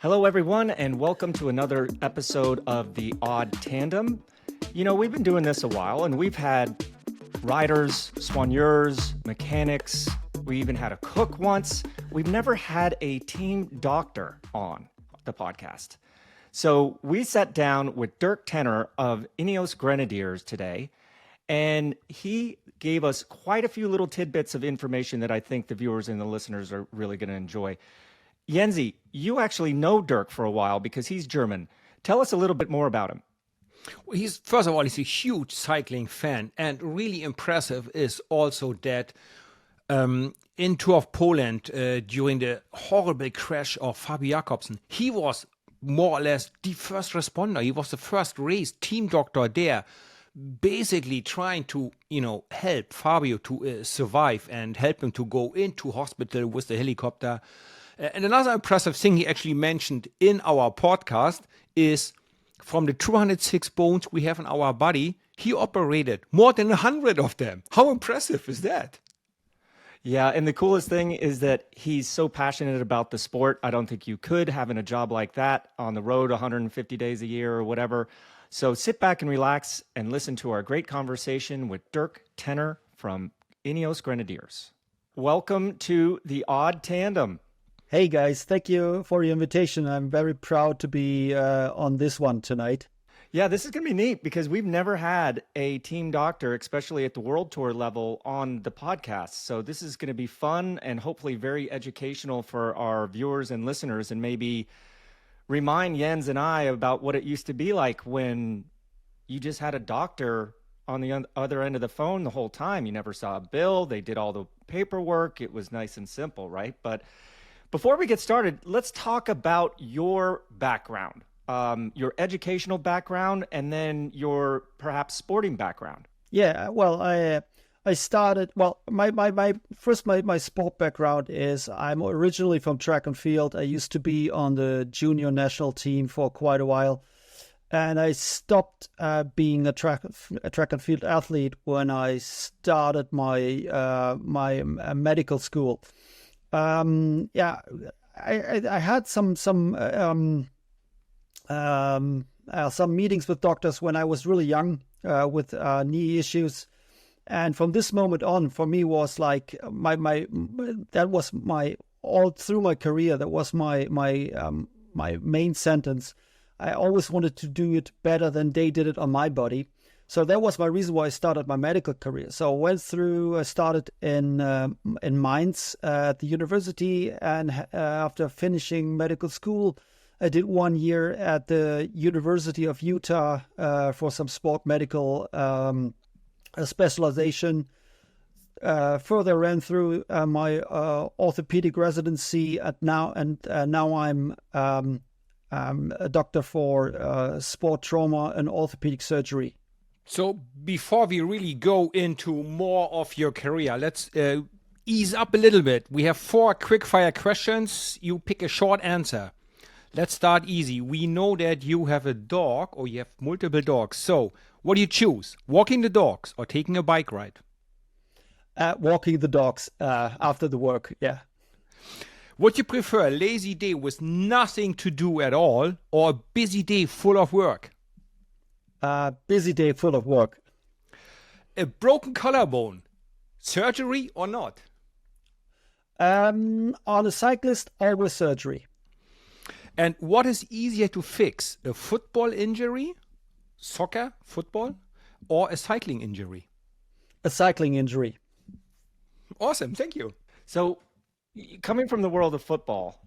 Hello, everyone, and welcome to another episode of The Odd Tandem. You know, we've been doing this a while, and we've had riders, soigneurs, mechanics. We even had a cook once. We've never had a team doctor on the podcast. So we sat down with Dirk Tenner of Ineos Grenadiers today, and he gave us quite a few little tidbits of information that I think the viewers and the listeners are really going to enjoy. Jensi, you actually know Dirk for a while because he's German. Tell us a little bit more about him. Well, first of all, he's a huge cycling fan, and really impressive is also that in Tour of Poland during the horrible crash of Fabio Jakobsen, he was more or less the first responder. He was the first race team doctor there, basically trying to, help Fabio to survive and help him to go into hospital with the helicopter. And another impressive thing he actually mentioned in our podcast is from the 206 bones we have in our body, he operated more than 100 of them. How impressive is that? Yeah, and the coolest thing is that he's so passionate about the sport. I don't think you could having a job like that on the road 150 days a year or whatever. So sit back and relax and listen to our great conversation with Dirk Tenner from Ineos Grenadiers. Welcome to The Odd Tandem. Hey guys, thank you for your invitation. I'm very proud to be on this one tonight. Yeah, this is going to be neat because we've never had a team doctor, especially at the World Tour level, on the podcast. So this is going to be fun and hopefully very educational for our viewers and listeners, and maybe remind Jens and I about what it used to be like when you just had a doctor on the other end of the phone the whole time. You never saw a bill. They did all the paperwork. It was nice and simple, right? But before we get started, let's talk about your background, your educational background, and then your perhaps sporting background. Yeah, well, I started, well, my sport background is I'm originally from track and field. I used to be on the junior national team for quite a while, and I stopped being a track and field athlete when I started my medical school. I had some meetings with doctors when I was really young with knee issues, and from this moment on, for me was like that was my all through my career. That was my main sentence. I always wanted to do it better than they did it on my body. So that was my reason why I started my medical career. So I started in Mainz at the university, and after finishing medical school, I did 1 year at the University of Utah for some sport medical specialization. Further ran through my orthopaedic residency now I'm a doctor for sport trauma and orthopedic surgery. So before we really go into more of your career, let's ease up a little bit. We have 4 quick-fire questions. You pick a short answer. Let's start easy. We know that you have a dog, or you have multiple dogs. So what do you choose? Walking the dogs or taking a bike ride? Walking the dogs after the work, yeah. Would you prefer a lazy day with nothing to do at all, or a busy day full of work? Busy day full of work. A broken collarbone, surgery or not? On a cyclist, always surgery. And what is easier to fix, a football injury, soccer, football, or a cycling injury? A cycling injury. Awesome, thank you. So coming from the world of football,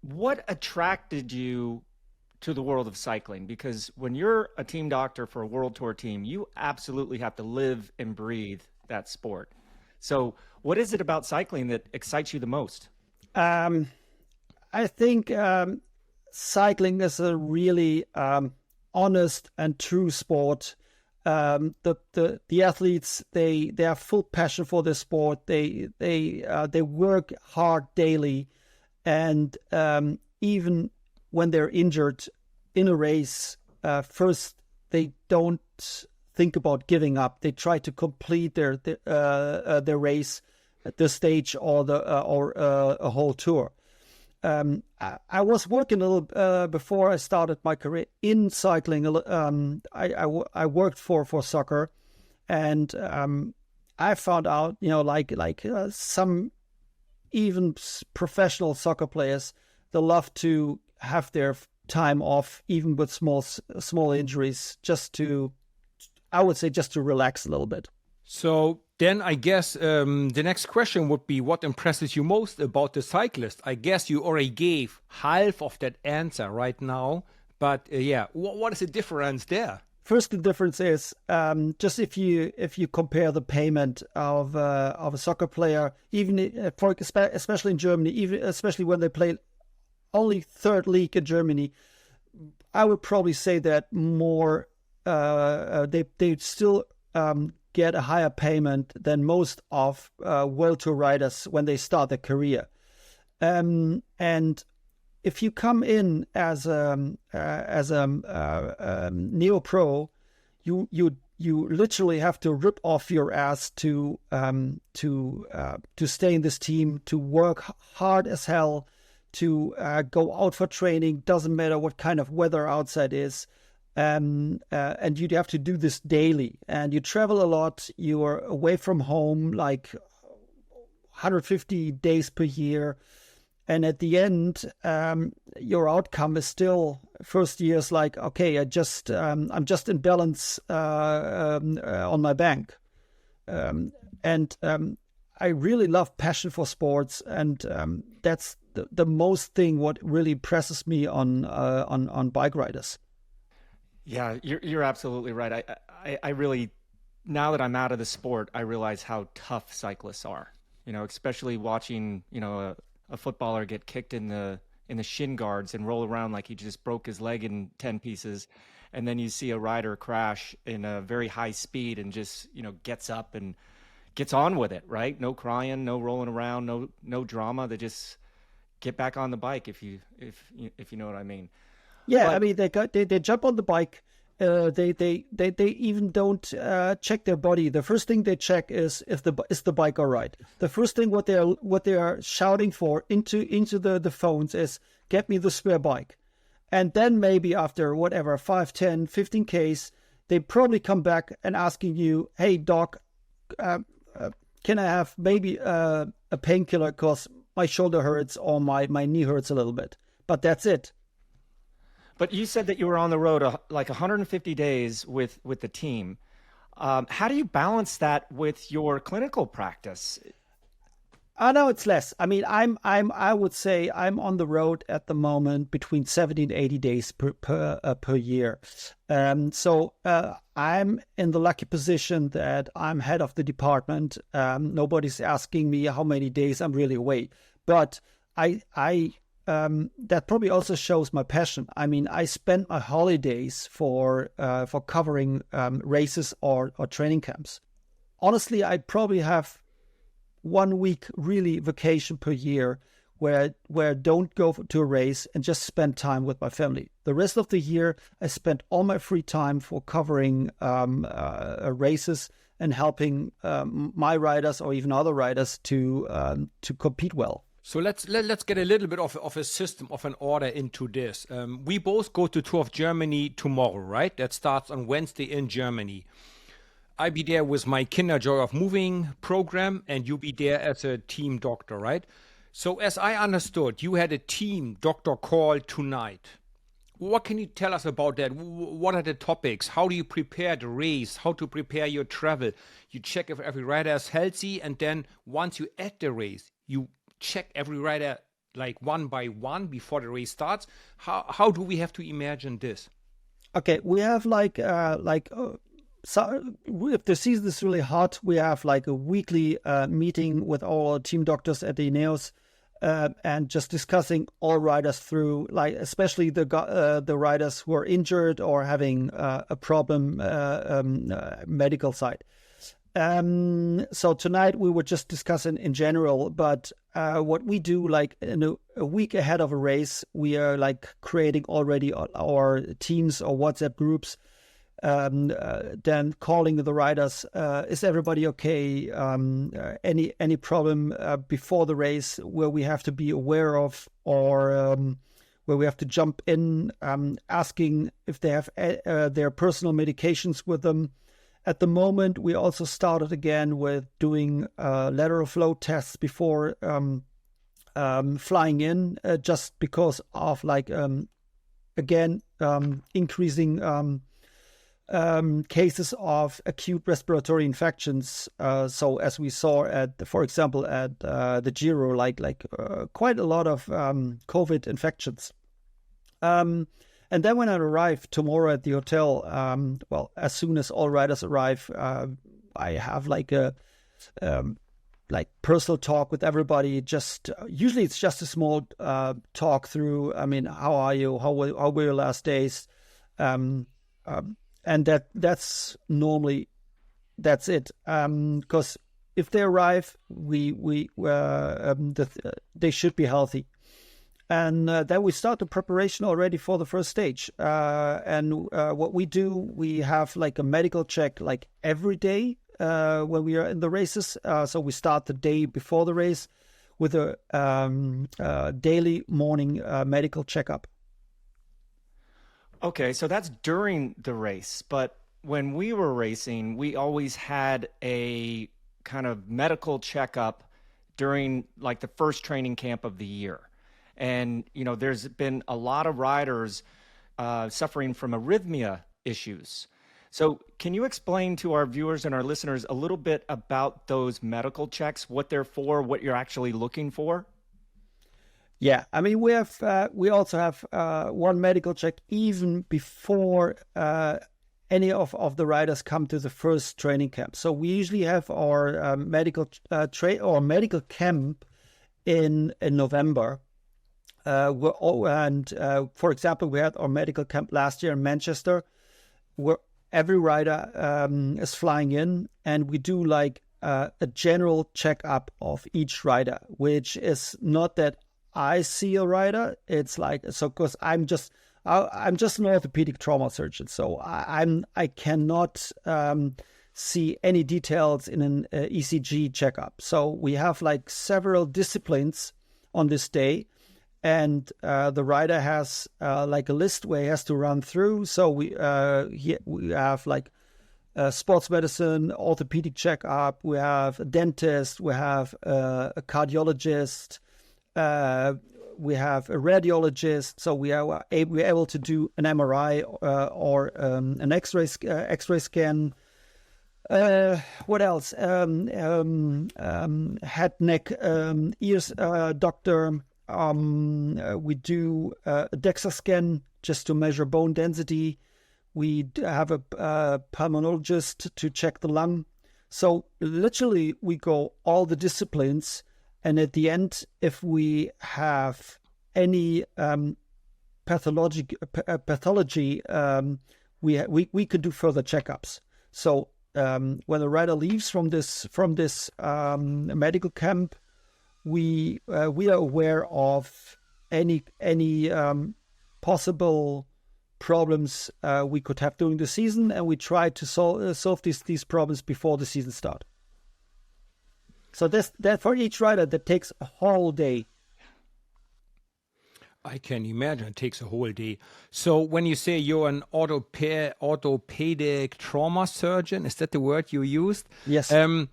what attracted you to the world of cycling? Because when you're a team doctor for a World Tour team, you absolutely have to live and breathe that sport. So what is it about cycling that excites you the most? I think cycling is a really honest and true sport. The athletes, they have full passion for their sport. They work hard daily, and even when they're injured in a race, first they don't think about giving up. They try to complete their race at this stage or a whole tour. I was working a little before I started my career in cycling. I worked for soccer, and I found out, some even professional soccer players, they love to have their time off, even with small injuries, I would say, just to relax a little bit. So then I guess the next question would be, what impresses you most about the cyclist? I guess you already gave half of that answer right now, but what is the difference there? First, the difference is just if you compare the payment of a soccer player, even especially in Germany, especially when they play only third league in Germany, I would probably say that more they still get a higher payment than most of World Tour riders when they start their career. And if you come in as a neo pro, you literally have to rip off your ass to stay in this team, to work hard as hell, to go out for training. Doesn't matter what kind of weather outside is. And you'd have to do this daily, and you travel a lot. You are away from home like 150 days per year, and at the end, your outcome is still first year's like, okay, I'm just in balance on my bank, and I really love passion for sports, and that's the most thing what really impresses me on bike riders. Yeah, you're absolutely right. I really, now that I'm out of the sport, I realize how tough cyclists are. Especially watching, a footballer get kicked in the shin guards and roll around like he just broke his leg in 10 pieces, and then you see a rider crash in a very high speed and just gets up and gets on with it, right? No crying, no rolling around, no drama. They just get back on the bike, if you know what I mean. Yeah, I mean, they jump on the bike. They even don't check their body. The first thing they check is the bike all right. The first thing what they are shouting for into the phones is, get me the spare bike. And then maybe after whatever 5, 10, 15 Ks, they probably come back and asking you, hey doc, can I have maybe a painkiller because my shoulder hurts or my knee hurts a little bit. But that's it. But you said that you were on the road like 150 days with the team. How do you balance that with your clinical practice? I know it's less. I mean, I would say I'm on the road at the moment between 70 and 80 days per year. So I'm in the lucky position that I'm head of the department. Nobody's asking me how many days I'm really away. But that probably also shows my passion. I mean, I spend my holidays for covering races or training camps. Honestly, I probably have 1 week really vacation per year where I don't go to a race and just spend time with my family. The rest of the year, I spend all my free time for covering races and helping my riders or even other riders to compete well. So let's get a little bit of a system, of an order into this. We both go to Tour of Germany tomorrow, right? That starts on Wednesday in Germany. I'll be there with my Kinder Joy of Moving program, and you'll be there as a team doctor, right? So as I understood, you had a team doctor call tonight. What can you tell us about that? What are the topics? How do you prepare the race? How to prepare your travel? You check if every rider is healthy, and then once you're at the race, you check every rider like one by one before the race starts. How do we have to imagine this? Okay, we have so if the season is really hot, we have like a weekly meeting with all our team doctors at the Ineos, and just discussing all riders through, like especially the riders who are injured or having a problem medical side. So tonight we were just discussing in general, but what we do, like in a week ahead of a race, we are like creating already our teams or WhatsApp groups then calling the riders, is everybody okay? Any problem before the race where we have to be aware of, or where we have to jump in, asking if they have their personal medications with them. At the moment, we also started again with doing lateral flow tests before flying in, just because of increasing cases of acute respiratory infections. So as we saw for example, at the Giro, quite a lot of COVID infections. And then when I arrive tomorrow at the hotel, as soon as all riders arrive, I have a personal talk with everybody. Usually it's just a small talk through. I mean, how are you? How were your last days? And that's normally it. Because if they arrive, they should be healthy. And then we start the preparation already for the first stage. And what we do, we have a medical check every day when we are in the races. So we start the day before the race with a daily morning medical checkup. Okay, so that's during the race. But when we were racing, we always had a kind of medical checkup during the first training camp of the year. And, there's been a lot of riders suffering from arrhythmia issues. So can you explain to our viewers and our listeners a little bit about those medical checks, what they're for, what you're actually looking for? Yeah, I mean, we also have one medical check even before any of the riders come to the first training camp. So we usually have our medical camp in November. For example, we had our medical camp last year in Manchester, where every rider is flying in, and we do a general checkup of each rider, which is not that I see a rider. It's because I'm just an orthopedic trauma surgeon, so I cannot see any details in an ECG checkup. So we have several disciplines on this day. And the rider has a list where he has to run through. So we have sports medicine, orthopedic checkup. We have a dentist. We have a cardiologist. We have a radiologist. So we're able to do an MRI or an X-ray scan. What else? Head, neck, ears doctor. We do a DEXA scan just to measure bone density. We have a pulmonologist to check the lung. So literally we go all the disciplines, and at the end, if we have any pathology, we could do further checkups. So when the rider leaves from this medical camp, we are aware of any possible problems we could have during the season, and we try to solve these problems before the season start. So that for each rider, that takes a whole day. I can imagine it takes a whole day. So when you say you're an orthopaedic trauma surgeon, is that the word you used? Yes. To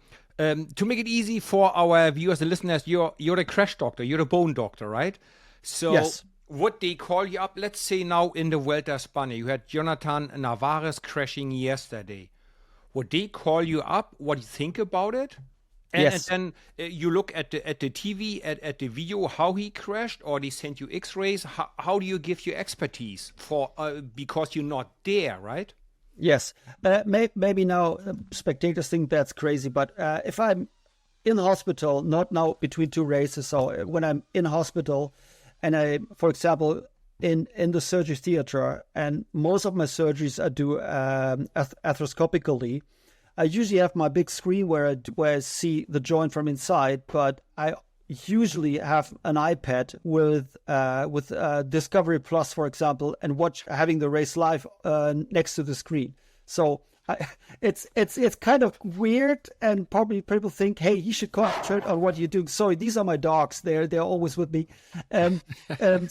make it easy for our viewers and listeners, you're a crash doctor, you're a bone doctor, right? So yes. Would they call you up? Let's say now in the Vuelta a España, you had Jonathan Narvaez crashing yesterday. Would they call you up? What do you think about it? Yes. And then you look at the TV, at the video, how he crashed, or they send you X-rays. How do you give your expertise for because you're not there, right? Yes. Maybe now spectators think that's crazy, but if I'm in the hospital, not now between two races, so when I'm in hospital and I, for example, in the surgery theater, and most of my surgeries I do arthroscopically, I usually have my big screen where I see the joint from inside, but I usually have an iPad with Discovery Plus, for example, and having the race live next to the screen. So it's kind of weird, and probably people think, hey, you should concentrate on what you're doing. Sorry, these are my dogs. They're always with me.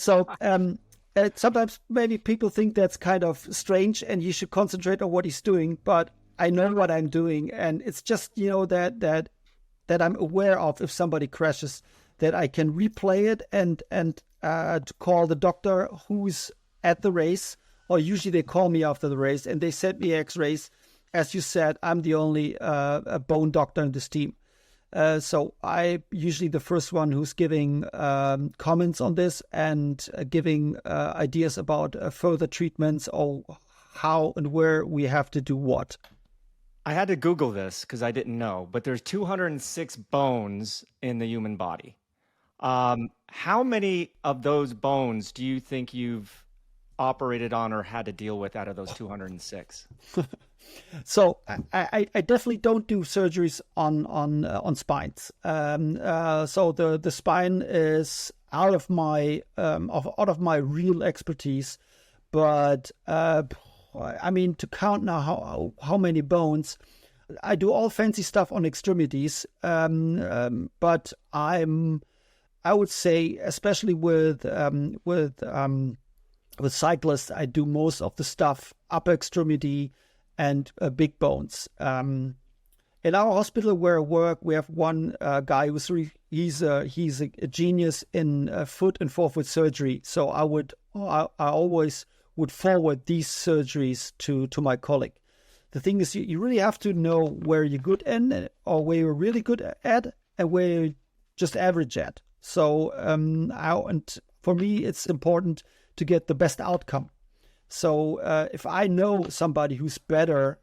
Sometimes maybe people think that's kind of strange, and you should concentrate on what he's doing. But I know what I'm doing, and it's just that I'm aware of if somebody crashes, that I can replay it and to call the doctor who's at the race, or usually they call me after the race and they send me X-rays. As you said, I'm the only bone doctor in this team. So I usually the first one who's giving comments on this and giving ideas about further treatments or how and where we have to do what. I had to Google this because I didn't know, but there's 206 bones in the human body. How many of those bones do you think you've operated on or had to deal with out of those 206? So I definitely don't do surgeries on spines. So the spine is out of my real expertise. But I mean, to count now how many bones, I do all fancy stuff on extremities. But I would say, especially with cyclists, I do most of the stuff upper extremity and big bones. In our hospital where I work, we have one guy who's he's a genius in foot and forefoot surgery. So I always would forward these surgeries to my colleague. The thing is, you really have to know where you're good in, or where you're really good at, and where you're just average at. So and for me, it's important to get the best outcome. So if I know somebody who's better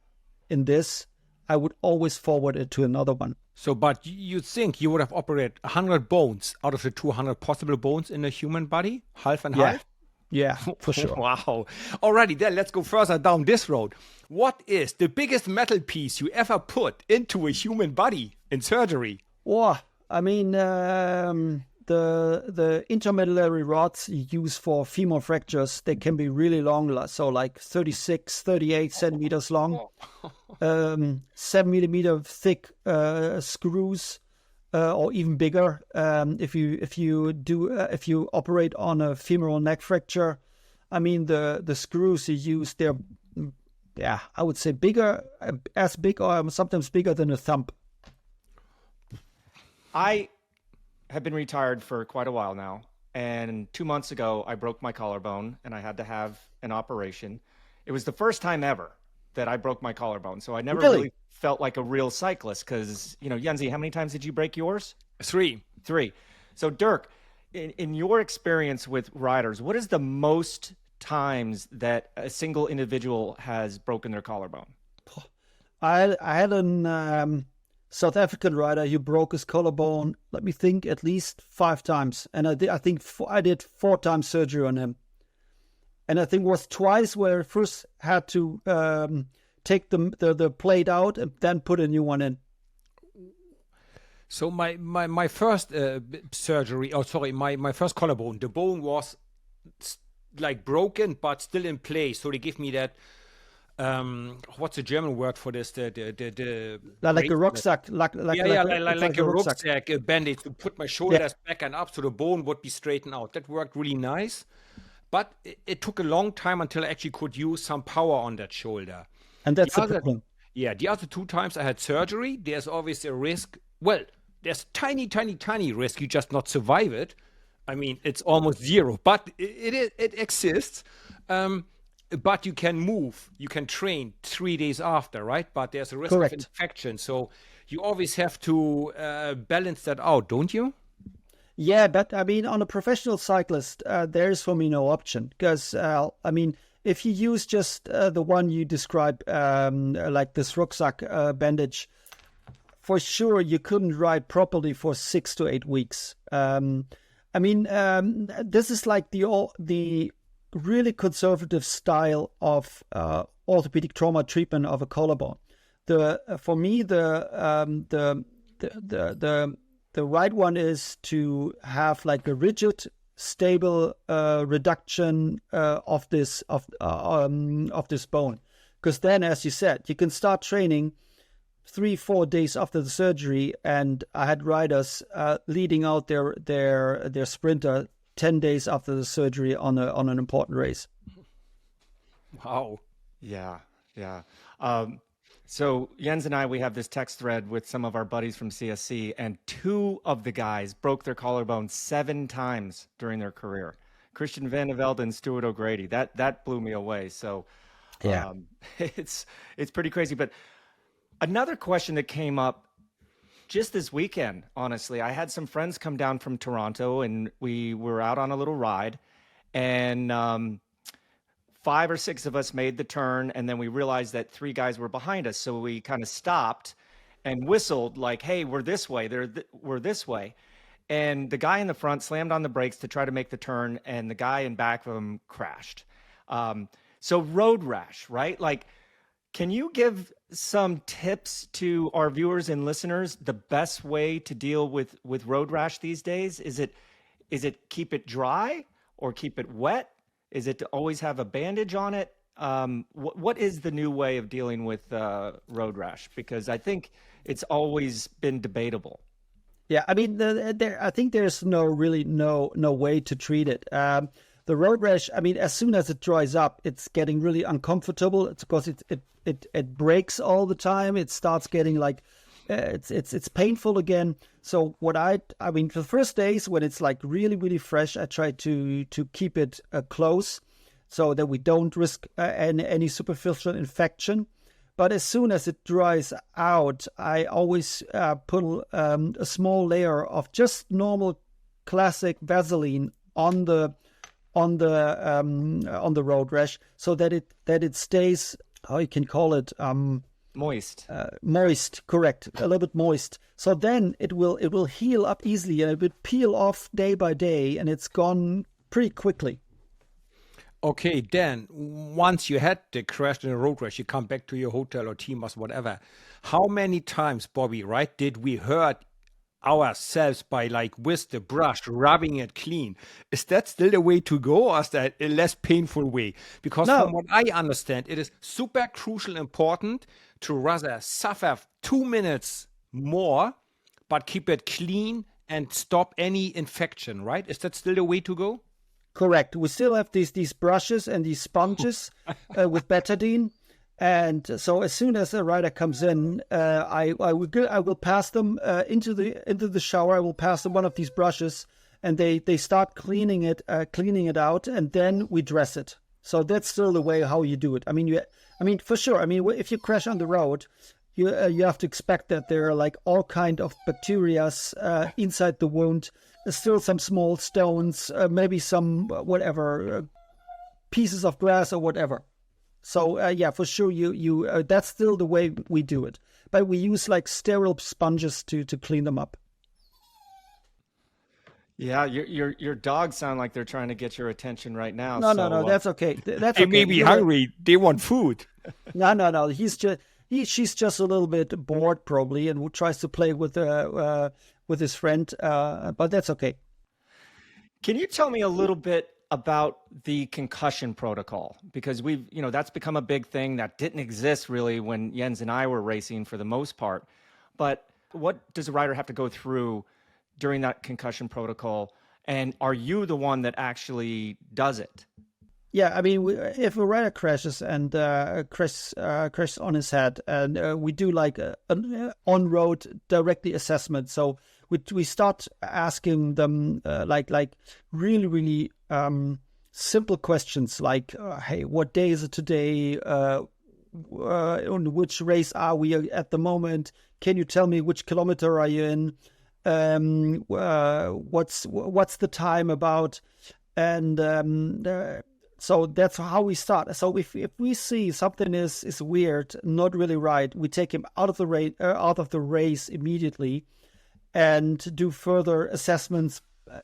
in this, I would always forward it to another one. So, but you think you would have operated 100 bones out of the 200 possible bones in the human body? Half and half? Yeah, for sure. Wow. Alrighty, then let's go further down this road. What is the biggest metal piece you ever put into a human body in surgery? Oh, I mean, the intermedullary rods you use for femur fractures, they can be really long, so like 36, 38 centimeters long, 7 millimeter thick screws, or even bigger. If you operate on a femoral neck fracture, I mean the screws you use, they're I would say bigger, as big or sometimes bigger than a thumb. I have been retired for quite a while now, and 2 months ago I broke my collarbone and I had to have an operation. It was the first time ever that I broke my collarbone, so I never really felt like a real cyclist because, Jensi, how many times did you break yours? Three. So Dirk, in your experience with riders, what is the most times that a single individual has broken their collarbone? I had an South African rider who broke his collarbone, let me think, at least 5 times. And I did 4 times surgery on him. And I think it was twice where I first had to take the plate out and then put a new one in. So my first surgery, my first collarbone, the bone was like broken but still in place. So they give me that, what's the German word for this? Like a rucksack. Like a rucksack bandage to put my shoulders back and up so the bone would be straightened out. That worked really nice. But it took a long time until I actually could use some power on that shoulder. And that's the problem. Yeah, the other 2 times I had surgery, there's always a risk. Well, there's tiny risk you just not survive it. I mean, it's almost zero, but it exists. But you can move, you can train 3 days after, right? But there's a risk of infection. So you always have to balance that out, don't you? Yeah, but I mean, on a professional cyclist, there is for me no option. Because, I mean, if you use just the one you described, like this rucksack bandage, for sure you couldn't ride properly for 6 to 8 weeks. I mean, this is like the really conservative style of orthopedic trauma treatment of a collarbone. For me, the right one is to have like a rigid, stable reduction of this bone. Because then, as you said, you can start training 3-4 days after the surgery, and I had riders leading out their sprinter 10 days after the surgery on an important race. Wow. Yeah, yeah. So Jens and I, we have this text thread with some of our buddies from CSC, and 2 of the guys broke their collarbone 7 times during their career. Christian Van de Velde and Stuart O'Grady. That blew me away. So Yeah. it's pretty crazy. But another question that came up just this weekend, honestly, I had some friends come down from Toronto, and we were out on a little ride, and 5 or 6 of us made the turn, and then we realized that 3 guys were behind us. So we kind of stopped and whistled like, hey, we're this way. We're this way. And the guy in the front slammed on the brakes to try to make the turn, and the guy in back of him crashed. So road rash, right? Like, can you give some tips to our viewers and listeners, the best way to deal with road rash these days? Is it keep it dry or keep it wet? Is it to always have a bandage on it? What is the new way of dealing with road rash? Because I think it's always been debatable. Yeah, I mean, I think there's no way to treat it. The road rash, I mean, as soon as it dries up, it's getting really uncomfortable. It's because it breaks all the time. It starts getting like it's painful again. So I mean, for the first days when it's like really, really fresh, I try to keep it close so that we don't risk any superficial infection. But as soon as it dries out, I always put a small layer of just normal classic Vaseline on the road rash, so that it stays, how you can call it, Moist. Moist, correct, a little bit moist. So then it will heal up easily, and it will peel off day by day, and it's gone pretty quickly. Okay, Dan, once you had the crash in a road rash, you come back to your hotel or team or whatever. How many times, Bobby, right, did we hurt ourselves by like with the brush, rubbing it clean? Is that still the way to go, or is that a less painful way? Because from what I understand, it is super crucial important to rather suffer 2 minutes more, but keep it clean and stop any infection, right? Is that still the way to go? Correct. We still have these brushes and these sponges with betadine, and so as soon as a rider comes in, I will pass them into the shower. I will pass them one of these brushes, and they start cleaning it out, and then we dress it. So that's still the way how you do it. I mean, for sure. I mean, if you crash on the road, you have to expect that there are like all kind of bacteria inside the wound. There's still some small stones, maybe some pieces of grass or whatever. So yeah, for sure, you that's still the way we do it. But we use like sterile sponges to clean them up. Yeah, your dogs sound like they're trying to get your attention right now. No, that's okay. That's They okay. may be hungry. They want food. No. She's just a little bit bored probably, and tries to play with his friend. But that's okay. Can you tell me a little bit about the concussion protocol? Because that's become a big thing that didn't exist really when Jens and I were racing for the most part. But what does a rider have to go through during that concussion protocol? And are you the one that actually does it? Yeah, I mean, if a rider crashes and crashes on his head, and we do like an on-road directly assessment. So we start asking them like really, really simple questions like, hey, what day is it today? On which race are we at the moment? Can you tell me which kilometer are you in? What's the time about? And so that's how we start. So if we see something is weird, not really right, we take him out of the race immediately, and do further assessments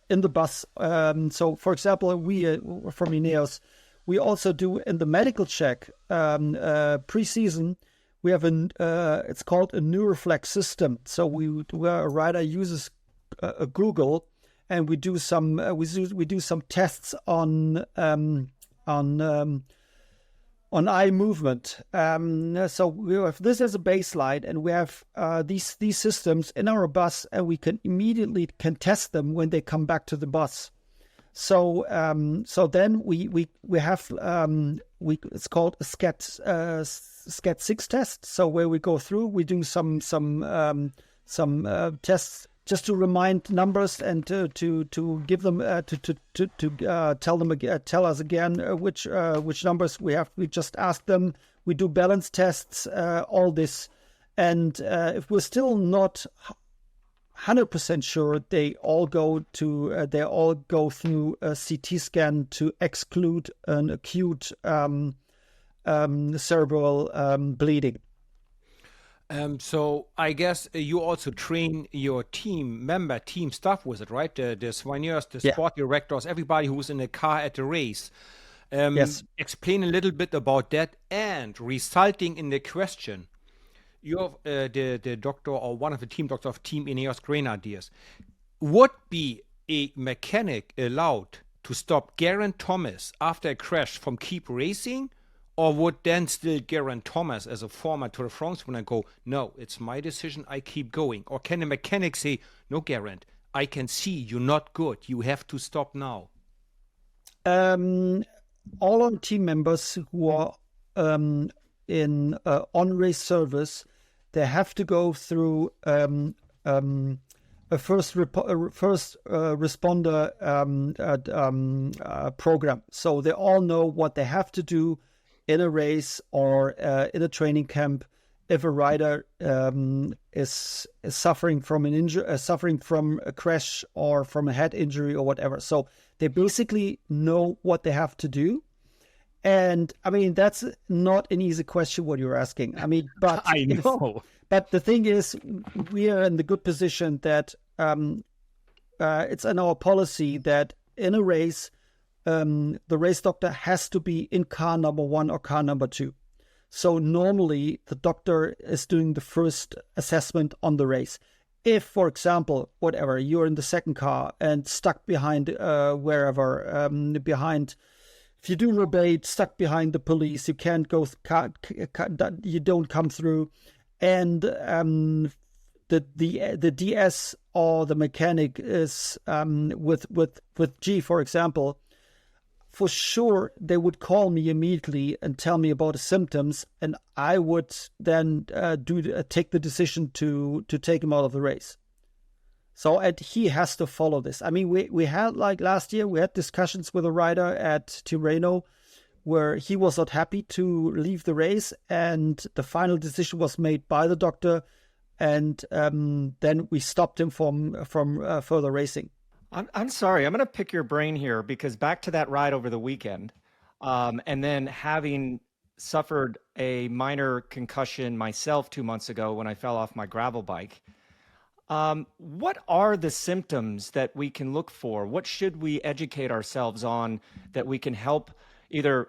in the bus. So, for example, we from Ineos, we also do in the medical check pre-season. We have it's called a Neuroflex system. So where a rider uses a Google, and we do some tests on on eye movement. So we have this as a baseline, and we have these systems in our bus, and we can immediately test them when they come back to the bus. So then we have it's called a SCAT 6 test. So where we go through, we do some tests just to remind numbers and to give them tell us again which numbers we have. We just ask them. We do balance tests, all this, and if we're still not 100% sure, they all go through a CT scan to exclude an acute cerebral bleeding. So I guess you also train your team staff with it, right? The soigneurs, the sport directors, everybody who's in the car at the race. Yes. Explain a little bit about that, and resulting in the question. You're the doctor or one of the team doctors of Team Ineos Grenadiers. Would be a mechanic allowed to stop Geraint Thomas after a crash from keep racing? Or would then still Geraint Thomas, as a former Tour de France winner, go, no, it's my decision, I keep going? Or can a mechanic say, no, Geraint, I can see you're not good, you have to stop now? All our team members who are in on-race service, they have to go through a first responder program. So they all know what they have to do in a race or in a training camp if a rider is suffering from an injury, suffering from a crash or from a head injury or whatever. So they basically know what they have to do. And I mean, that's not an easy question what you're asking. I mean, but I know. But the thing is, we are in the good position that it's in our policy that in a race, the race doctor has to be in car number 1 or car number 2. So normally the doctor is doing the first assessment on the race. If, for example, whatever, you're in the second car and stuck behind wherever, if you do rebate, stuck behind the police, you can't go, you don't come through, and the DS or the mechanic is with G, for example, for sure they would call me immediately and tell me about the symptoms, and I would then take the decision to take him out of the race. So and he has to follow this. I mean, we had, like last year, we had discussions with a rider at Tirreno where he was not happy to leave the race, and the final decision was made by the doctor, and then we stopped him from further racing. I'm sorry, I'm going to pick your brain here, because back to that ride over the weekend, and then having suffered a minor concussion myself 2 months ago when I fell off my gravel bike. What are the symptoms that we can look for? What should we educate ourselves on that we can help either,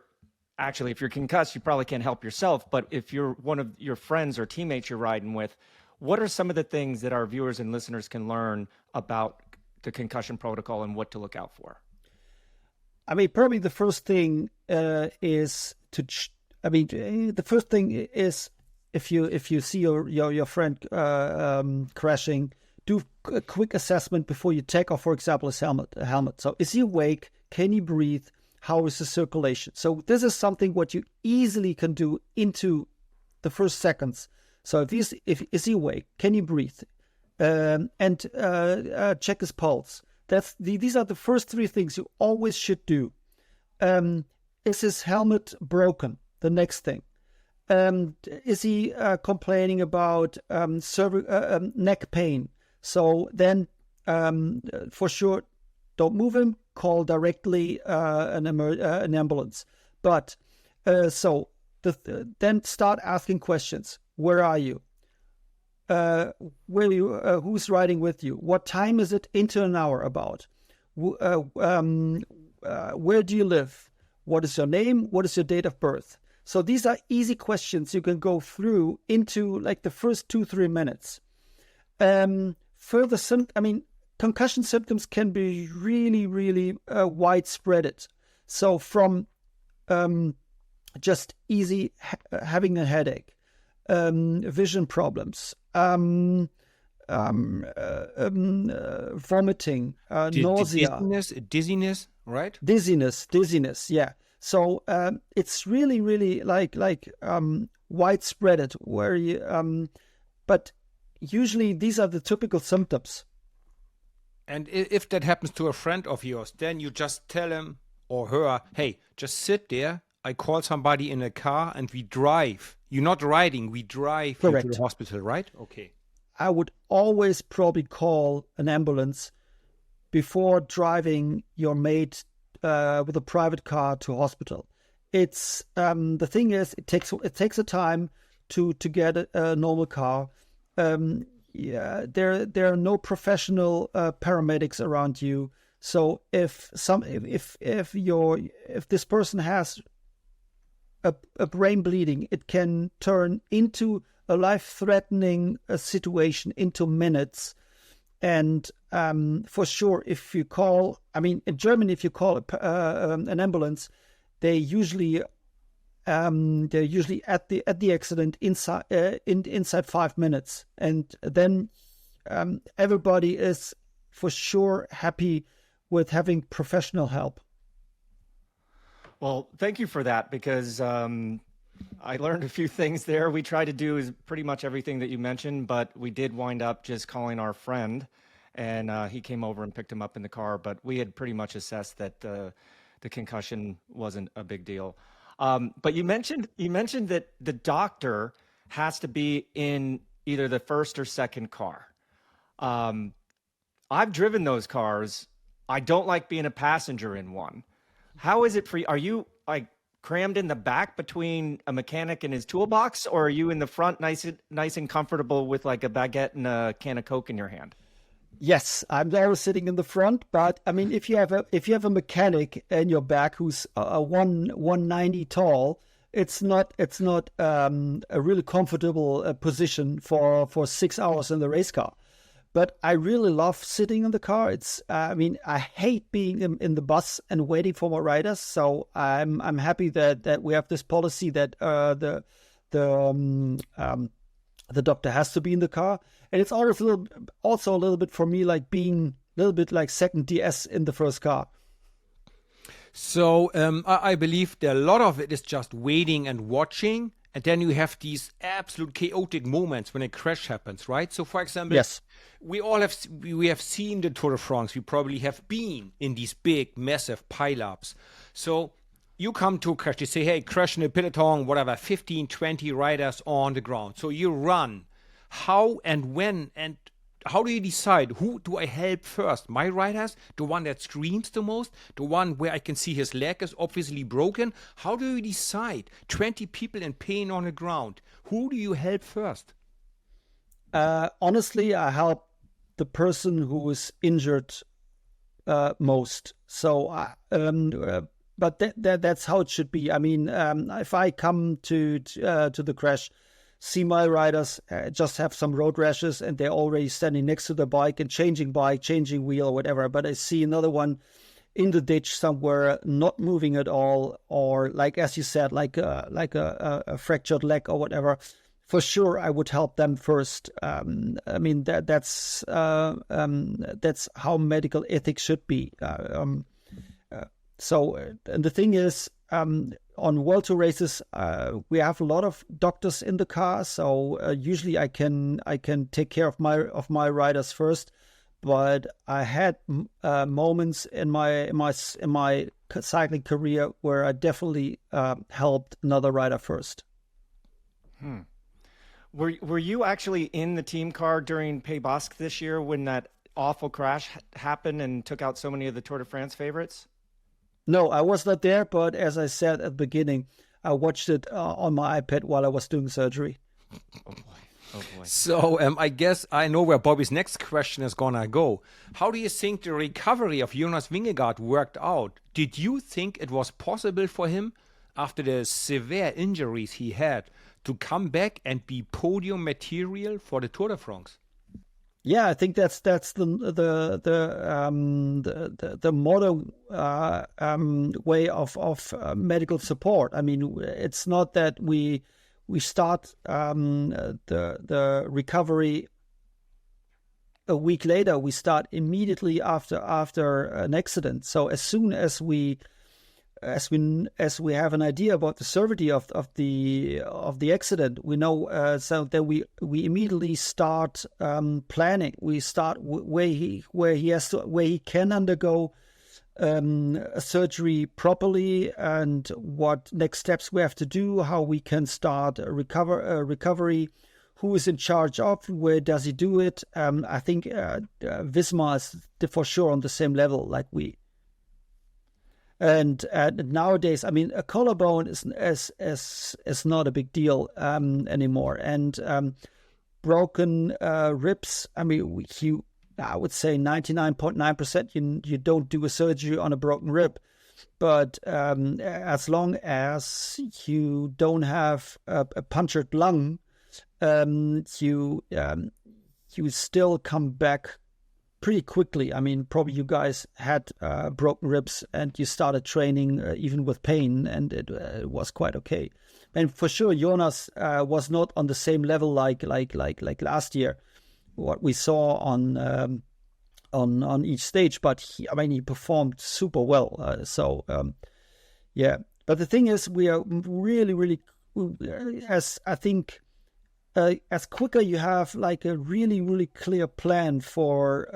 actually, if you're concussed, you probably can't help yourself, but if you're one of your friends or teammates you're riding with, what are some of the things that our viewers and listeners can learn about the concussion protocol and what to look out for? I mean, probably the first thing is the first thing is, if you see your friend crashing, do a quick assessment before you take off, for example, his helmet. So is he awake? Can he breathe? How is the circulation? So this is something what you easily can do into the first seconds. So if is he awake? Can he breathe? And check his pulse. These are the first 3 things you always should do. Is his helmet broken? The next thing. Is he complaining about neck pain? So then, for sure, don't move him. Call directly an ambulance. But then start asking questions. Where are you? Who's riding with you? What time is it? Into an hour about. Where do you live? What is your name? What is your date of birth? So these are easy questions you can go through into like the first 2-3 minutes. Concussion symptoms can be really, really widespread. So from just easy having a headache, vision problems, vomiting, nausea, Dizziness, right? dizziness. Yeah. So it's really like widespread where you but usually these are the typical symptoms. And if that happens to a friend of yours, then you just tell him or her, hey, just sit there. I call somebody in a car and we drive. You're not riding, we drive you to Correct. the hospital, right? Okay. I would always probably call an ambulance before driving your mate with a private car to hospital. It's the thing is, it takes a time to get a normal car. Yeah, there are no professional paramedics around you. So if this person has a brain bleeding, it can turn into a life-threatening situation into minutes. And for sure, if you call, in Germany, if you call an ambulance, they're usually at the accident inside 5 minutes, and then everybody is for sure happy with having professional help. Well, thank you for that, because I learned a few things there. We tried to do is pretty much everything that you mentioned, but we did wind up just calling our friend, and he came over and picked him up in the car. But we had pretty much assessed that the concussion wasn't a big deal. But you mentioned that the doctor has to be in either the first or second car. I've driven those cars. I don't like being a passenger in one. How is it for you? Are you like crammed in the back between a mechanic and his toolbox, or are you in the front, nice and comfortable with like a baguette and a can of Coke in your hand? Yes, I'm there sitting in the front, but if you have a mechanic in your back who's 190 tall, it's not a really comfortable position for 6 hours in the race car. But I really love sitting in the car. I hate being in the bus and waiting for my riders. So I'm happy that we have this policy that the doctor has to be in the car. And it's always also a little bit for me like being a little bit like second DS in the first car. So I believe that a lot of it is just waiting and watching. And then you have these absolute chaotic moments when a crash happens, right? So, for example, yes, we have seen the Tour de France. We probably have been in these big, massive pileups. So you come to a crash. You say, hey, crash in a peloton, whatever, 15, 20 riders on the ground. So you run. How and when and how do you decide who do I help first? My riders, the one that screams the most, the one where I can see his leg is obviously broken. How do you decide? 20 people in pain on the ground. Who do you help first? Honestly, I help the person who is injured most. So, but that's how it should be. If I come to the crash, see my riders just have some road rashes and they're already standing next to the bike and changing wheel or whatever. But I see another one in the ditch somewhere, not moving at all, or like as you said, like a fractured leg or whatever. For sure, I would help them first. That's how medical ethics should be. And the thing is, on World Tour races, we have a lot of doctors in the car, so usually I can take care of my riders first. But I had moments in my cycling career where I definitely helped another rider first. Were you actually in the team car during Pays Basque this year when that awful crash happened and took out so many of the Tour de France favorites? No, I was not there, but as I said at the beginning, I watched it on my iPad while I was doing surgery. Oh boy. So I guess I know where Bobby's next question is gonna go. How do you think the recovery of Jonas Vingegaard worked out? Did you think it was possible for him, after the severe injuries he had, to come back and be podium material for the Tour de France? Yeah, I think that's the modern way of medical support. I mean, it's not that we start the recovery a week later. We start immediately after an accident. So as soon as we have an idea about the severity of the accident, we know, so then we immediately start planning. We start where he can undergo a surgery properly, and what next steps we have to do, how we can start a recovery, who is in charge of, where does he do it. I think Wismar is for sure on the same level like we. And nowadays, I mean, a collarbone is not a big deal anymore. And broken ribs, I mean, I would say 99.9% you don't do a surgery on a broken rib. But as long as you don't have a punctured lung, you still come back pretty quickly. I mean, probably you guys had broken ribs and you started training even with pain, and it was quite okay. And for sure, Jonas was not on the same level like last year, what we saw on each stage. But he performed super well. Yeah. But the thing is, we are really, as I think. As quicker you have like a really clear plan for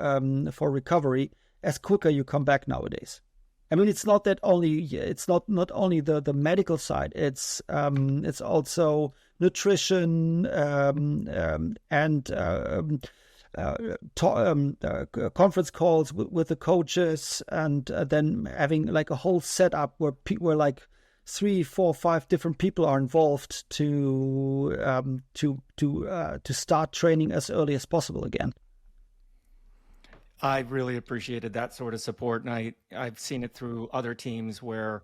recovery, as quicker you come back nowadays. I mean, it's not only the medical side. It's also nutrition and conference calls with the coaches, and then having like a whole setup where like 3, 4, 5 different people are involved to start training as early as possible again. I really appreciated that sort of support, and I've seen it through other teams where,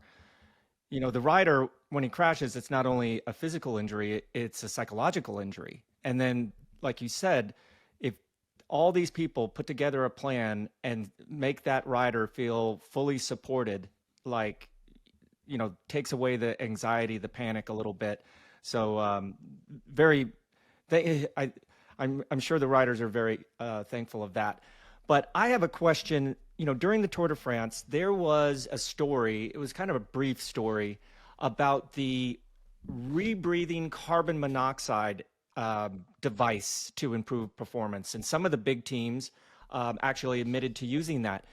the rider, when he crashes, it's not only a physical injury, it's a psychological injury. And then, like you said, if all these people put together a plan and make that rider feel fully supported, like, takes away the anxiety, the panic a little bit. So I'm sure the riders are very thankful of that. But I have a question. During the Tour de France, there was a story. It was kind of a brief story about the rebreathing carbon monoxide device to improve performance. And some of the big teams actually admitted to using that.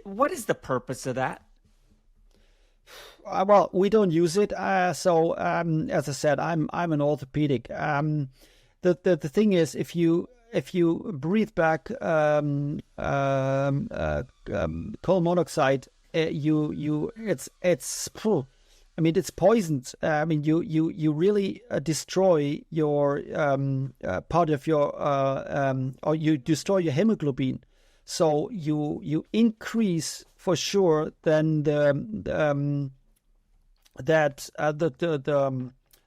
What is the purpose of that? Well, we don't use it. So as I said, I'm an orthopedic. The thing is, if you breathe back coal monoxide, it's poisoned. I mean, you really destroy your part of your or you destroy your hemoglobin. So you increase for sure then the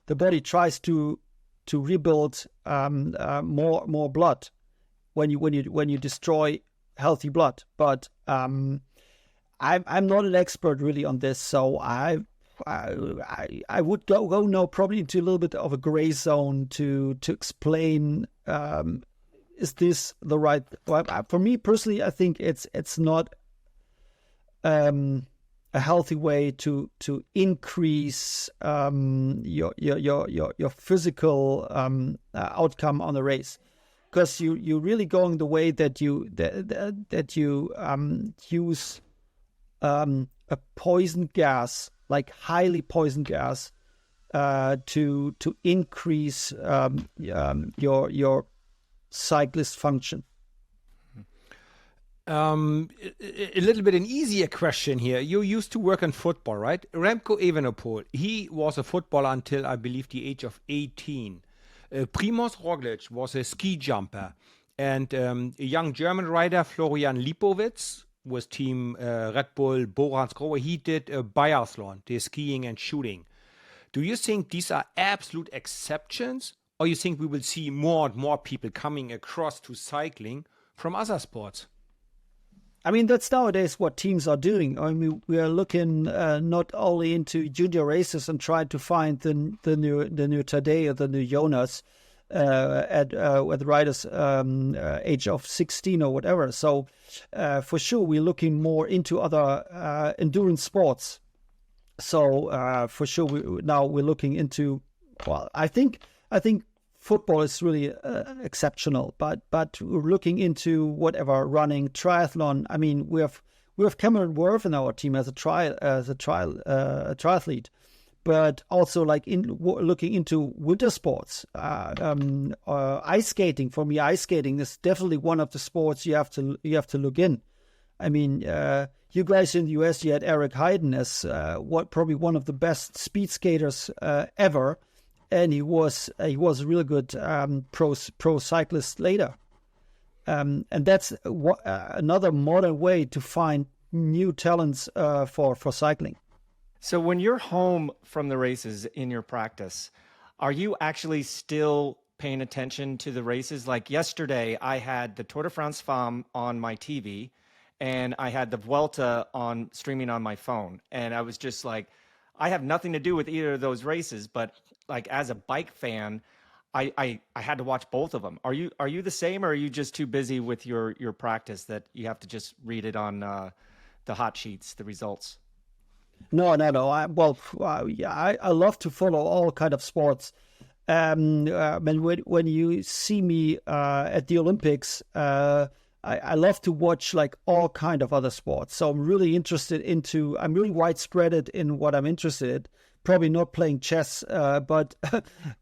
body tries to rebuild more blood when you destroy healthy blood. But I'm not an expert really on this, so I would go now probably into a little bit of a gray zone to explain. Is this the right? Well, for me personally, I think it's not a healthy way to increase your physical outcome on the race, because you're really going the way that you use a poison gas, like highly poisoned gas, to increase your cyclist function. A little bit an easier question here. You used to work in football, right? Remco Evenepoel, he was a footballer until I believe the age of 18. Primož Roglič was a ski jumper, and a young German rider, Florian Lipowitz, was team Red Bull Boransgrohe. He did a biathlon, the skiing and shooting. Do you think these are absolute exceptions, or you think we will see more and more people coming across to cycling from other sports? I mean, that's nowadays what teams are doing. I mean, we are looking not only into junior races and trying to find the new Tadej or the new Jonas with riders age of 16 or whatever. So for sure, we're looking more into other endurance sports. So for sure, we're looking into. Well, I think football is really exceptional, but we're looking into whatever, running, triathlon. I mean, we have Cameron Worth in our team as a triathlete, but also like looking into winter sports, ice skating. For me, ice skating is definitely one of the sports you have to look in. I mean, you guys in the US, you had Eric Heiden as probably one of the best speed skaters ever. And he was a really good pro cyclist later, and that's another modern way to find new talents for cycling. So when you're home from the races in your practice, are you actually still paying attention to the races? Like yesterday, I had the Tour de France Femmes on my TV, and I had the Vuelta streaming on my phone, and I was just like, I have nothing to do with either of those races, but like as a bike fan, I had to watch both of them. Are you the same, or are you just too busy with your practice that you have to just read it on the hot sheets, the results? No. I love to follow all kind of sports. And when you see me at the Olympics, I love to watch like all kind of other sports. So I'm really widespread in what I'm interested in. Probably not playing chess, but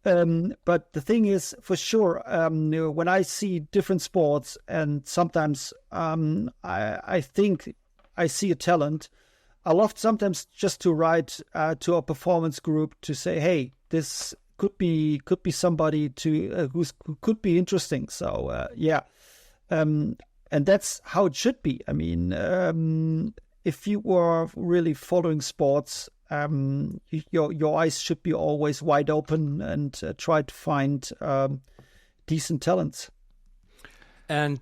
the thing is, for sure, when I see different sports, and sometimes I think I see a talent, I love sometimes just to write to a performance group to say, hey, this could be somebody who could be interesting. So and that's how it should be. I mean, if you were really following sports, your eyes should be always wide open and try to find decent talents. And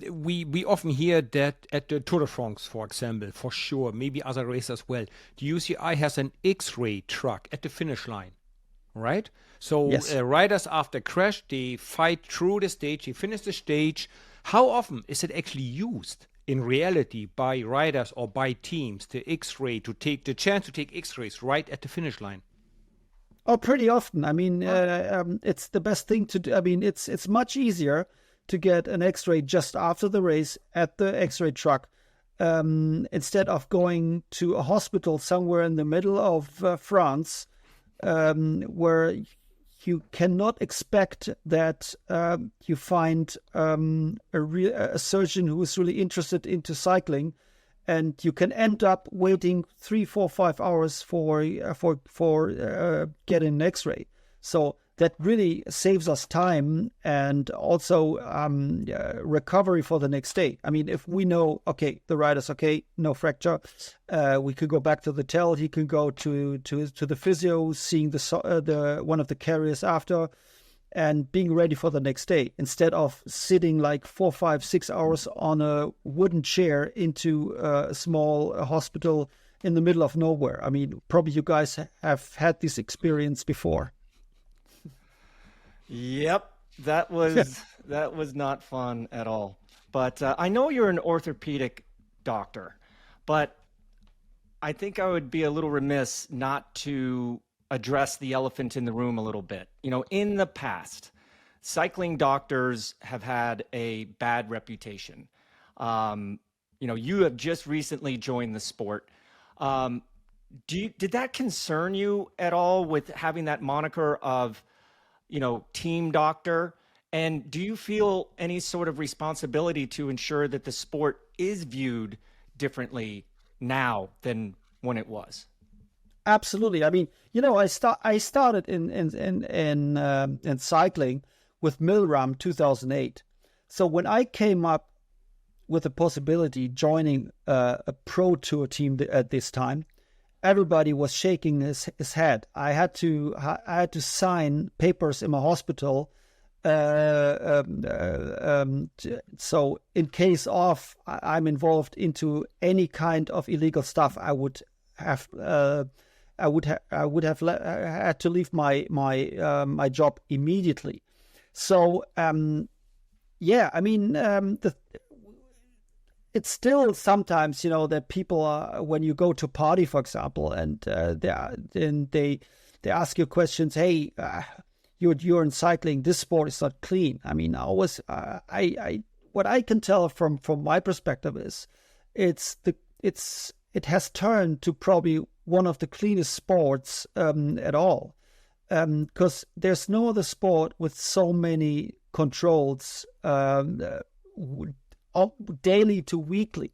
we often hear that at the Tour de France, for example, for sure, maybe other races as well, the UCI has an X-ray truck at the finish line, right? So yes. Riders after crash, they fight through the stage, they finish the stage. How often is it actually used in reality by riders or by teams, the X-ray, to take the chance to take X-rays right at the finish line? Oh, pretty often. I mean, it's the best thing to do. I mean, it's much easier to get an X-ray just after the race at the X-ray truck instead of going to a hospital somewhere in the middle of France where you cannot expect that you find a surgeon who is really interested into cycling, and you can end up waiting 3, 4, 5 hours for getting an X-ray. So that really saves us time and also recovery for the next day. I mean, if we know, okay, the rider's okay, no fracture, we could go back to the hotel. He can go to the physio, seeing the one of the carriers after, and being ready for the next day, instead of sitting like 4, 5, 6 hours on a wooden chair into a small hospital in the middle of nowhere. I mean, probably you guys have had this experience before. Yep, that was not fun at all. But I know you're an orthopedic doctor, but I think I would be a little remiss not to address the elephant in the room a little bit. You know, in the past, cycling doctors have had a bad reputation. You know, you have just recently joined the sport. Did that concern you at all with having that moniker of, you know, team doctor? And do you feel any sort of responsibility to ensure that the sport is viewed differently now than when it was? Absolutely. I mean, you know, I started in cycling with Milram 2008. So when I came up with the possibility joining a pro tour team at this time, everybody was shaking his head. I had to sign papers in my hospital So in case of I'm involved into any kind of illegal stuff, I would have had to leave my job immediately. So yeah, I mean, it's still sometimes, that people are, when you go to party, for example, and they ask you questions. Hey, you're in cycling. This sport is not clean. I mean, what I can tell from my perspective is, it has turned to probably one of the cleanest sports at all, because there's no other sport with so many controls daily to weekly.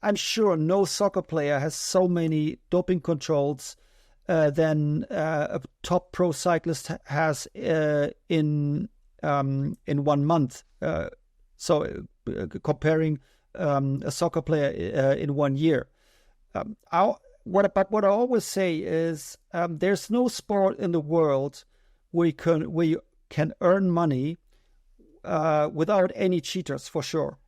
I'm sure no soccer player has so many doping controls than a top pro cyclist has in 1 month. So comparing a soccer player in 1 year. What I always say is, there's no sport in the world where you can earn money without any cheaters, for sure.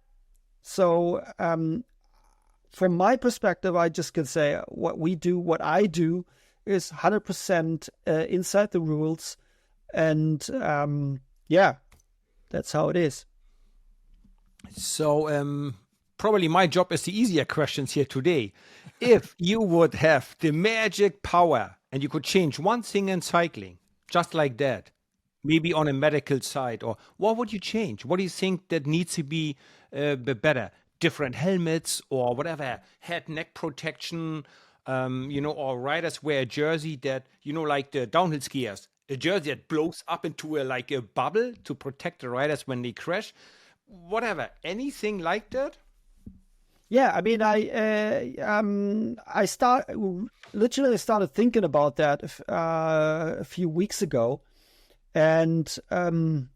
So from my perspective, I just can say what I do is 100% inside the rules, and yeah, that's how it is. So probably my job is the easier questions here today. If you would have the magic power and you could change one thing in cycling, just like that, maybe on a medical side, or what would you change? What do you think that needs to be better? Different helmets or whatever, head, neck protection, or riders wear a jersey that, like the downhill skiers, a jersey that blows up into a bubble to protect the riders when they crash. Whatever, anything like that? Yeah, I mean, I literally started thinking about that a few weeks ago, and the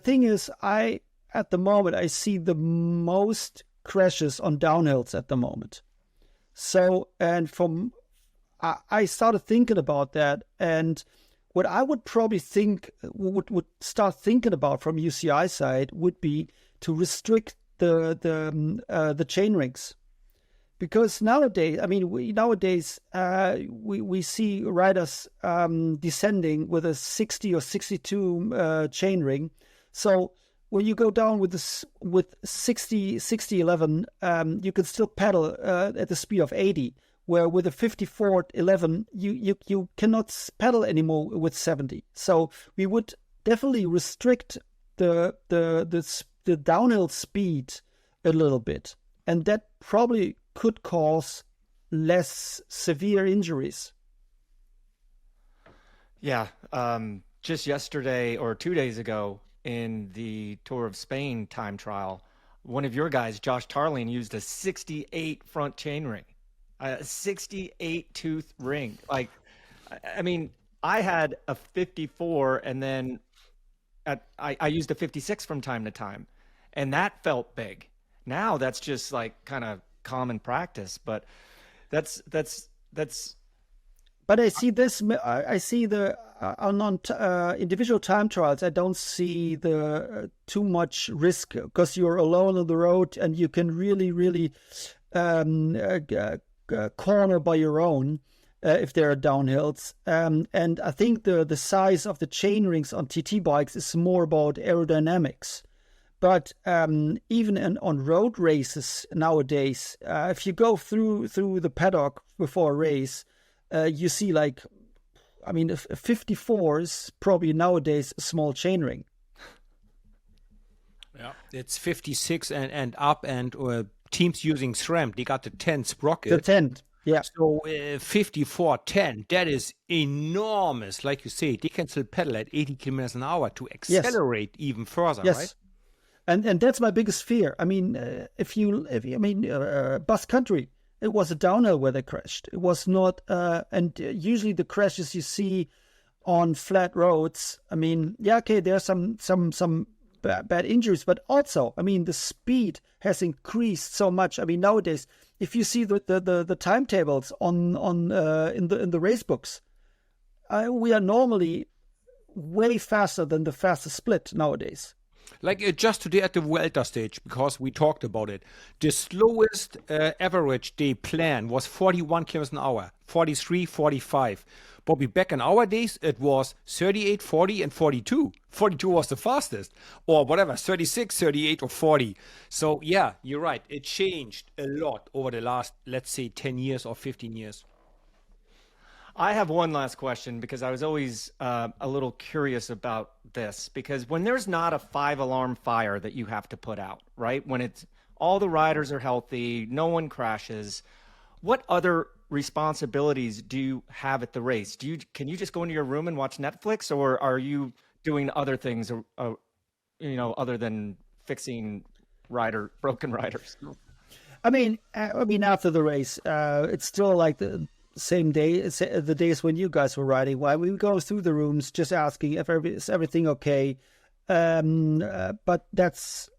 thing is, at the moment I see the most crashes on downhills at the moment. So, and I started thinking about that, and what I would probably would start thinking about from UCI side would be to restrict the chain rings, because nowadays, I mean, we see riders descending with a 60 or 62 chain ring. So when you go down with 60 11, you can still pedal at the speed of 80. Where with a 54 11, you cannot pedal anymore with 70. So we would definitely restrict the downhill speed a little bit, and that probably could cause less severe injuries. Yeah, just yesterday or 2 days ago in the Tour of Spain time trial, one of your guys, Josh Tarling, used a 68 front chain ring, a 68 tooth ring. Like, I mean, I had a 54, and then I used a 56 from time to time, and that felt big. Now that's just like kind of common practice, but that's. But I see this. I see the on individual time trials. I don't see the too much risk, because you're alone on the road and you can really corner by your own if there are downhills. And I think the size of the chain rings on TT bikes is more about aerodynamics. But even on road races nowadays, if you go through the paddock before a race, you see a 54 is probably nowadays a small chain ring. Yeah, it's 56 and up, and teams using SRAM, they got the 10 sprocket. The 10, yeah. So 54, 10, that is enormous. Like you say, they can still pedal at 80 kilometers an hour to accelerate even further, right? And that's my biggest fear. I mean, Basque Country, it was a downhill where they crashed. It was not, and usually the crashes you see on flat roads. I mean, yeah, okay, there are some bad injuries, but also, I mean, the speed has increased so much. I mean, nowadays, if you see the timetables in the race books, we are normally way faster than the fastest split nowadays. Like just today at the Vuelta stage, because we talked about it, the slowest average day plan was 41 kilometers an hour, 43, 45. Bobby, back in our days, it was 38, 40, and 42. 42 was the fastest, or whatever, 36, 38, or 40. So yeah, you're right. It changed a lot over the last, let's say, 10 years or 15 years. I have one last question because I was always a little curious about this, because when there's not a 5-alarm fire that you have to put out, right? When it's all the riders are healthy, no one crashes, what other responsibilities do you have at the race? Can you just go into your room and watch Netflix, or are you doing other things, other than fixing broken riders? I mean, after the race, it's still like the same day, the days when you guys were riding. Why we go through the rooms, just asking if is everything okay. But that's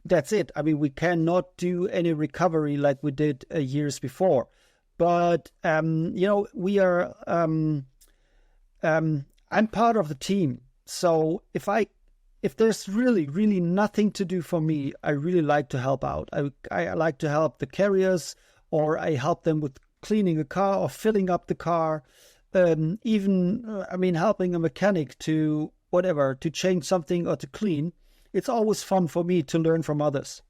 it. I mean, we cannot do any recovery like we did years before. But we are. I'm part of the team, so if there's really nothing to do for me, I really like to help out. I like to help the carriers, or I help them with cleaning a car or filling up the car. Helping a mechanic to change something or to clean. It's always fun for me to learn from others.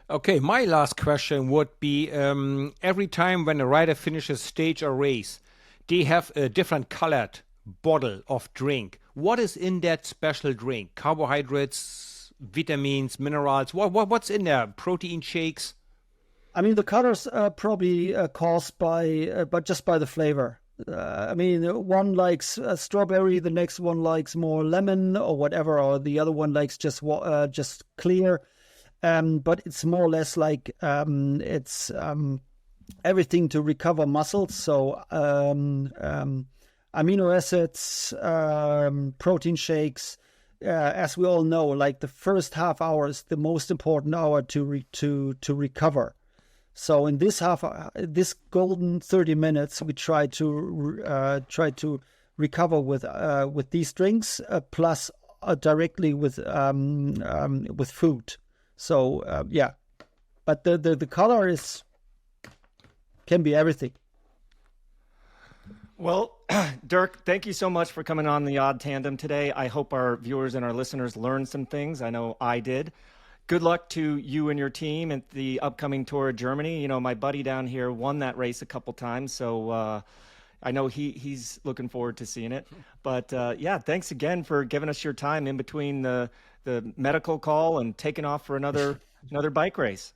Okay, my last question would be, every time when a rider finishes stage or race, they have a different colored bottle of drink. What is in that special drink? Carbohydrates, vitamins, minerals, what's in there? Protein shakes? I mean, the colors are probably caused but just by the flavor. One likes strawberry, the next one likes more lemon or whatever, or the other one likes just clear. But it's more or less like it's everything to recover muscles. So amino acids, protein shakes. As we all know, like the first half hour is the most important hour to recover. So in this this golden 30 minutes, we try to recover with these drinks plus directly with food. So but the color can be everything. Well, Dirk, thank you so much for coming on the Odd Tandem today. I hope our viewers and our listeners learned some things. I know I did. Good luck to you and your team at the upcoming Tour of Germany. You know, my buddy down here won that race a couple times, so I know he's looking forward to seeing it. But thanks again for giving us your time in between the medical call and taking off for another bike race.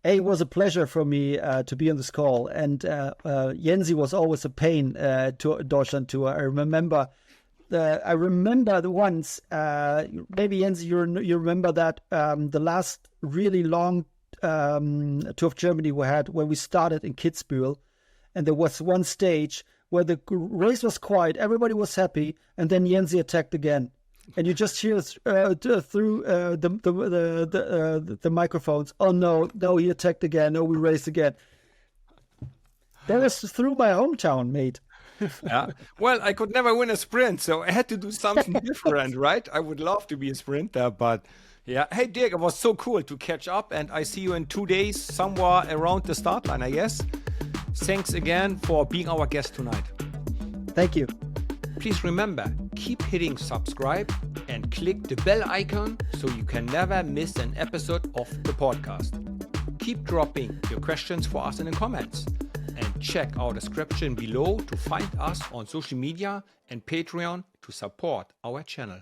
Hey, it was a pleasure for me to be on this call, and Jensi was always a pain to Deutschland Tour. I remember the once, maybe Jensi, you remember that the last really long Tour of Germany we had when we started in Kitzbühel, and there was one stage where the race was quiet, everybody was happy, and then Jensi attacked again. And you just hear through the microphones, oh no, he attacked again, no, we raced again. That was through my hometown, mate. Yeah. Well, I could never win a sprint, so I had to do something different, right? I would love to be a sprinter, but yeah. Hey, Dirk, it was so cool to catch up, and I see you in 2 days, somewhere around the start line, I guess. Thanks again for being our guest tonight. Thank you. Please remember, keep hitting subscribe and click the bell icon so you can never miss an episode of the podcast. Keep dropping your questions for us in the comments, and check our description below to find us on social media and Patreon to support our channel.